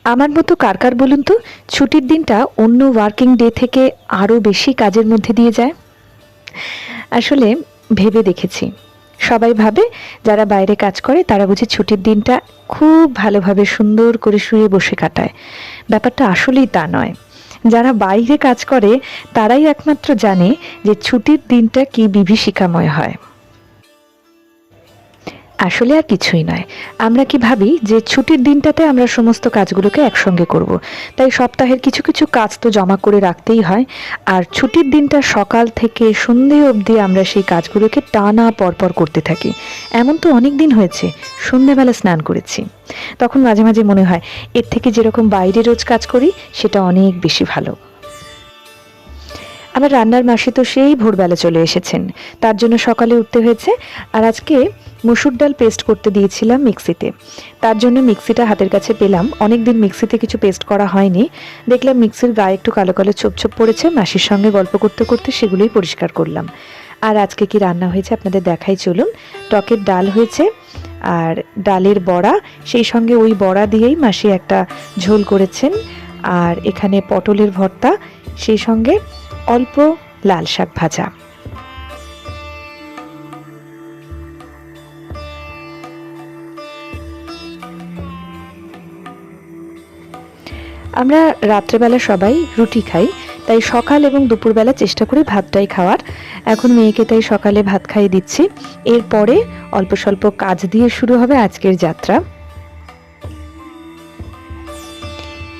আমার মতো কার কার বলুন তো ছুটির দিনটা অন্য ওয়ার্কিং ডে থেকে আরও বেশি কাজের মধ্যে দিয়ে যায়? আসলে ভেবে দেখেছি, সবাই ভাবে যারা বাইরে কাজ করে তারা বুঝি ছুটির দিনটা খুব ভালোভাবে সুন্দর করে শুয়ে বসে কাটায়। ব্যাপারটা আসলেই তা নয়। যারা বাইরে কাজ করে তারাই একমাত্র জানে যে ছুটির দিনটা কি বিভীষিকাময় হয়। আসলে আর কিছুই নয়। আমরা কি ভাবি যে ছুটির দিনটাতে আমরা সমস্ত কাজগুলোকে একসঙ্গে করব। তাই সপ্তাহের কিছু কিছু কাজ তো জমা করে রাখতেই হয়। আর ছুটির দিনটা সকাল থেকে সন্ধে অবধি আমরা সেই কাজগুলোকে টানা পরপর করতে থাকি। এমন তো অনেক দিন হয়েছে সন্ধেবেলা স্নান করেছি। তখন মাঝে মাঝে মনে হয় এর থেকে যেরকম বাইরে রোজ কাজ করি সেটা অনেক বেশি ভালো। আমার রান্নার মাসি তো সেই ভোরবেলা চলে এসেছেন, তার জন্য সকালে উঠতে হয়েছে। আর আজকে মসুর ডাল পেস্ট করতে দিয়েছিলাম মিক্সিতে, তার জন্য মিক্সিটা হাতের কাছে পেলাম। অনেকদিন মিক্সিতে কিছু পেস্ট করা হয়নি, দেখলাম মিক্সির গায়ে একটু কালো কালো ছোপ ছোপ পড়েছে। মাসির সঙ্গে গল্প করতে করতে সেগুলোই পরিষ্কার করলাম। আর আজকে কি রান্না হয়েছে আপনাদের দেখাই চলুন। টকের ডাল হয়েছে আর ডালের বড়া, সেই সঙ্গে ওই বড়া দিয়েই মাসি একটা ঝোল করেছেন। আর এখানে পটলের ভর্তা, সেই সঙ্গে অল্প লাল শাক ভাজা। আমরা রাত্রেবেলা সবাই রুটি খাই, তাই সকাল এবং দুপুরবেলা চেষ্টা করি ভাতটাই খাওয়ার। এখন মেয়েকে তাই সকালে ভাত খাইয়ে দিচ্ছি। এরপরে অল্প স্বল্প কাজ দিয়ে শুরু হবে আজকের যাত্রা।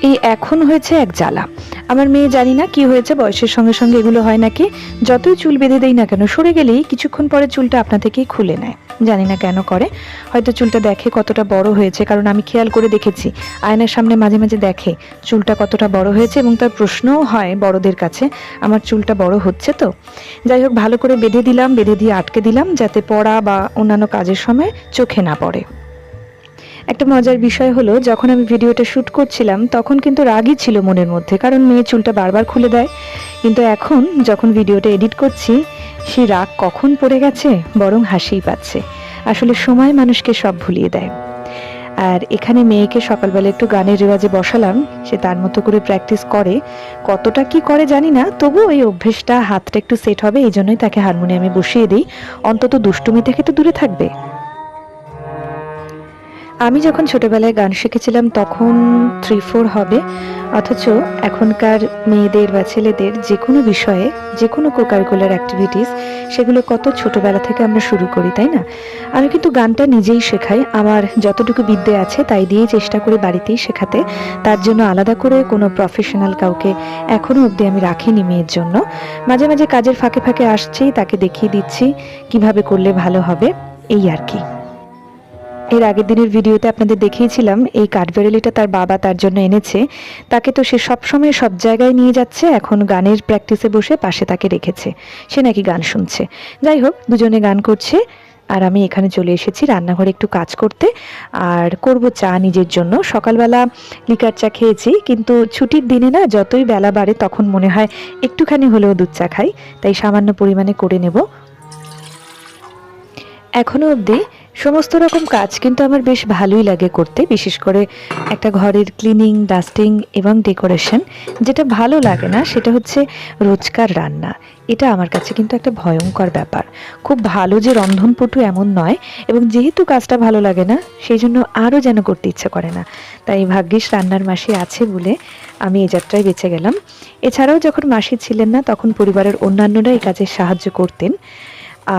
এই এখন হয়েছে এক জ্বালা। আমার মেয়ে জানি না কি হয়েছে, বয়সের সঙ্গে সঙ্গে এগুলো হয় নাকি, যতই চুল বেঁধে দেই না কেন সরে গেলেই কিছুক্ষণ পরে চুলটা আপনা থেকেই খুলে নেয়। জানি না কেন করে। হয়তো চুলটা দেখে কতটা বড় হয়েছে, কারণ আমি খেয়াল করে দেখেছি আয়নার সামনে মাঝে মাঝে দেখে চুলটা কতটা বড় হয়েছে, এবং তার প্রশ্নও হয় বড়দের কাছে আমার চুলটা বড় হচ্ছে তো। যাই হোক, ভালো করে বেঁধে দিলাম, বেঁধে দিয়ে আটকে দিলাম যাতে পড়া বা অন্যান্য কাজের সময় চোখে না পড়ে। একটা মজার বিষয় হলো, যখন আমি ভিডিওটা শ্যুট করছিলাম তখন কিন্তু রাগই ছিল মনের মধ্যে, কারণ মেয়ে চুলটা বারবার খুলে দেয়। কিন্তু এখন যখন ভিডিওটা এডিট করছি, সেই রাগ কখন পড়ে গেছে বরং হাসিই পাচ্ছে। আসলে সময় মানুষকে সব ভুলিয়ে দেয়। আর এখানে মেয়েকে সকালবেলা একটু গানের রেওয়াজে বসালাম, সে তার মতো করে প্র্যাকটিস করে। কতটা কি করে জানি না, তবু এই অভ্যেসটা, হাতটা একটু সেট হবে, এই জন্যই তাকে হারমোনিয়ামে বসিয়ে দিই। অন্তত দুষ্টুমি থেকে তো দূরে থাকবে। আমি যখন ছোটবেলায় গান শিখেছিলাম তখন 3-4 হবে, অথচ এখনকার মেয়েদের বা ছেলেদের যে কোনো বিষয়ে, যে কোনো কোকারিকুলার অ্যাক্টিভিটিস, সেগুলো কত ছোটবেলা থেকে আমরা শুরু করি, তাই না? আমি কিন্তু গানটা নিজেই শেখাই, আমার যতটুকু বিদ্যে আছে তাই দিয়েই চেষ্টা করি বাড়িতেই শেখাতে। তার জন্য আলাদা করে কোনো প্রফেশনাল কাউকে এখনও অবধি আমি রাখিনি মেয়ের জন্য। মাঝে মাঝে কাজের ফাঁকে ফাঁকে আসছেই, তাকে দেখিয়ে দিচ্ছি কিভাবে করলে ভালো হবে, এই আর কি। এর আগের দিনের ভিডিওতে আপনাদের দেখিয়েছিলাম এই কাঠবেড়ালিটা তার বাবা তার জন্য এনেছে। তাকে তো সে সবসময় সব জায়গায় নিয়ে যাচ্ছে, এখন গানের প্র্যাকটিসে বসে পাশে তাকে রেখেছে, সে নাকি গান শুনছে। যাই হোক, দুজনে গান করছে আর আমি এখানে চলে এসেছি রান্নাঘরে একটু কাজ করতে। আর করব চা নিজের জন্য। সকালবেলা লিকার চা খেয়েছি, কিন্তু ছুটির দিনে না যতই বেলা বাড়ে তখন মনে হয় একটুখানি হলেও দুধ চা খাই, তাই সামান্য পরিমাণে করে নেব। এখনো অবধি সমস্ত রকম কাজ কিন্তু আমার বেশ ভালোই লাগে করতে, বিশেষ করে একটা ঘরের ক্লিনিং, ডাস্টিং এবং ডেকোরেশন। যেটা ভালো লাগে না সেটা হচ্ছে রোজকার রান্না। এটা আমার কাছে কিন্তু একটা ভয়ঙ্কর ব্যাপার। খুব ভালো যে রন্ধনপটু এমন নয়, এবং যেহেতু কাজটা ভালো লাগে না সেই জন্য আরও যেন করতে ইচ্ছে করে না। তাই ভাগ্যিস রান্নার মাসি আছে বলে আমি এই যাত্রায় বেঁচে গেলাম। এছাড়াও যখন মাসি ছিলেন না তখন পরিবারের অন্যান্যরা এই কাজে সাহায্য করতেন।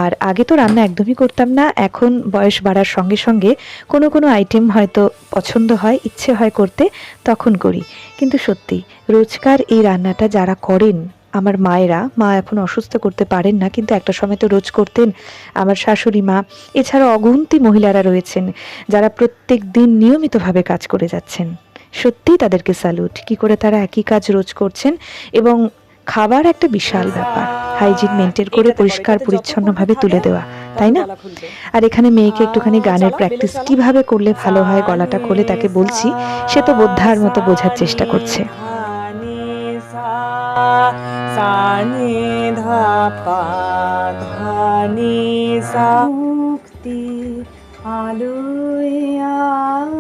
আর আগে তো রান্না একদমই করতাম না, এখন বয়স বাড়ার সঙ্গে সঙ্গে কোনো কোনো আইটেম হয়তো পছন্দ হয়, ইচ্ছে হয় করতে, তখন করি। কিন্তু সত্যি রোজকার এই রান্নাটা যারা করেন, আমার মায়েরা, মা এখন অসুস্থ করতে পারেন না কিন্তু একটা সময় তো রোজ করতেন, আমার শাশুড়ি মা, এছাড়া অগুন্তি মহিলারা রয়েছেন যারা প্রত্যেক দিন নিয়মিতভাবে কাজ করে যাচ্ছেন। সত্যিই তাদেরকে স্যালুট, কি করে তারা একই কাজ রোজ করছেন। এবং খাবার একটা বিশাল ব্যাপার, হাইজিন মেনটেন করে পরিষ্কার পরিচ্ছন্নভাবে তুলে দেওয়া, তাই না? আর এখানে মেয়েকে একটুখানি গানের প্র্যাকটিস কিভাবে করলে ভালো হয়, গলাটা খুলে তাকে বলছি, সে তো বোদ্ধার মতো বোঝার চেষ্টা করছে। মুক্তি আলোয়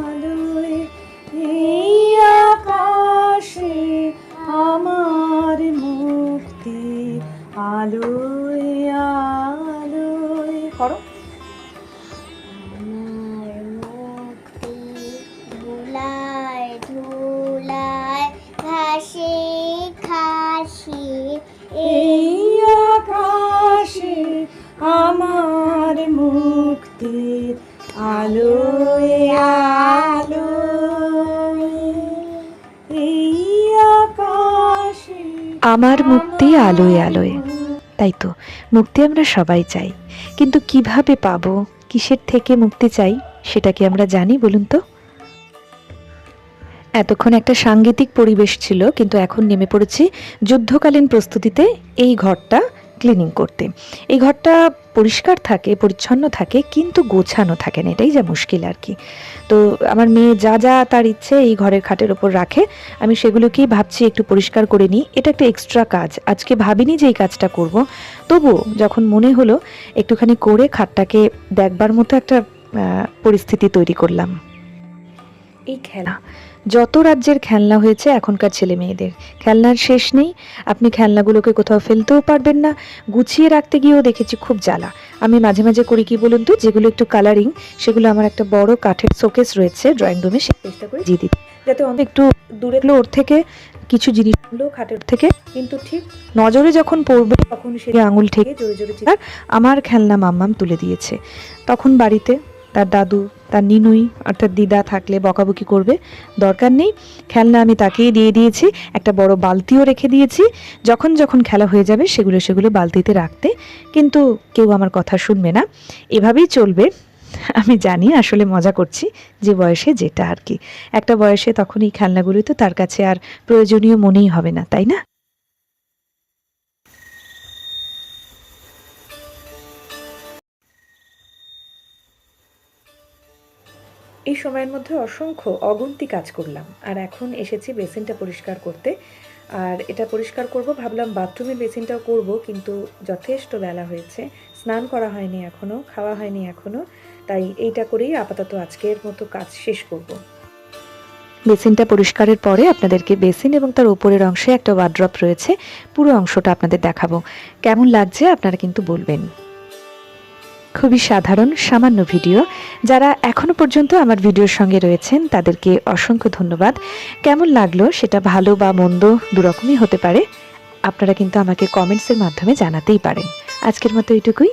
আলোয় আমার মুক্তির আলোয় আলোয় এই আকাশে আমার মুক্তি আলোয় আলোয়। তাই তো, মুক্তি আমরা সবাই চাই, কিন্তু কিভাবে পাবো, কিসের থেকে মুক্তি চাই সেটা কি আমরা জানি বলুন তো? এতক্ষণ একটা সাংগীতিক পরিবেশ ছিল, কিন্তু এখন নেমে পড়েছি যুদ্ধকালীন প্রস্তুতিতে এই ঘরটা ক্লিনিং করতে। এই ঘরটা পরিষ্কার থাকে, পরিচ্ছন্ন থাকে, কিন্তু গোছানো থাকে না, এটাই যা মুশকিল আর কি। তো আমার মেয়ে যা যা তার ইচ্ছে এই ঘরের খাটের ওপর রাখে, আমি সেগুলোকেই ভাবছি একটু পরিষ্কার করে নিই। এটা একটা এক্সট্রা কাজ, আজকে ভাবিনি যে এই কাজটা করব, তবু যখন মনে হলো একটুখানি করে খাটটাকে দেখবার মতো একটা পরিস্থিতি তৈরি করলাম। এই খেলা, যত রাজ্যের খেলনা হয়েছে এখনকার ছেলে মেয়েদের, খেলনার শেষ নেই। আপনি খেলনাগুলোকে কোথাও ফেলতেও পারবেন না, গুছিয়ে রাখতে গিয়েও দেখেছি খুব জ্বালা। আমি মাঝে মাঝে করি কি বলুন তো, যেগুলো একটু কালারিং সেগুলো আমার একটা বড় কাঠের শোকেস রয়েছে ড্রয়িং রুমে, সে চেষ্টা করে জি দিতে, যাতে অনেক একটু দূরে ওর থেকে কিছু জিনিসগুলো খাটের থেকে, কিন্তু ঠিক নজরে যখন পড়বে তখন সে আঙুল ঠেকে জোরে জোরে চিৎকার, আমার খেলনা মাম্মাম তুলে দিয়েছে। তখন বাড়িতে তার দাদু, তার নিনুই অর্থাৎ দিদা থাকলে বকাবকি করবে, দরকার নেই। খেলনা আমি তাকেই দিয়ে দিয়েছি, একটা বড় বালতিও রেখে দিয়েছি, যখন যখন খেলা হয়ে যাবে সেগুলো বালতিতে রাখতে, কিন্তু কেউ আমার কথা শুনবে না, এভাবেই চলবে। আমি জানি আসলে মজা করছি, যে বয়সে যেটা আর কি, একটা বয়সে তখন এই খেলনাগুলো তো তার কাছে আর প্রয়োজনীয় মনেই হবে না, তাই না? এই সময়ের মধ্যে অসংখ্য অগুন্তি কাজ করলাম, আর এখন এসেছি বেসিনটা পরিষ্কার করতে। আর এটা পরিষ্কার করব ভাবলাম, বাথরুমের বেসিনটাও করব, কিন্তু যথেষ্ট বেলা হয়েছে, স্নান করা হয়নি এখনও, খাওয়া হয়নি এখনও, তাই এইটা করেই আপাতত আজকের মতো কাজ শেষ করব। বেসিনটা পরিষ্কারের পরে আপনাদেরকে বেসিন এবং তার উপরের অংশে একটা ওয়ার্ড্রপ রয়েছে, পুরো অংশটা আপনাদের দেখাবো। কেমন লাগছে আপনারা কিন্তু বলবেন। খুবই সাধারণ সামান্য ভিডিও, যারা এখনো পর্যন্ত আমার ভিডিওর সঙ্গে রয়েছেন তাদেরকে অসংখ্য ধন্যবাদ। কেমন লাগলো সেটা ভালো বা মন্দ দুরকমই হতে পারে, আপনারা কিন্তু আমাকে কমেন্টসের মাধ্যমে জানাতেই পারেন। আজকের মতো এইটুকুই।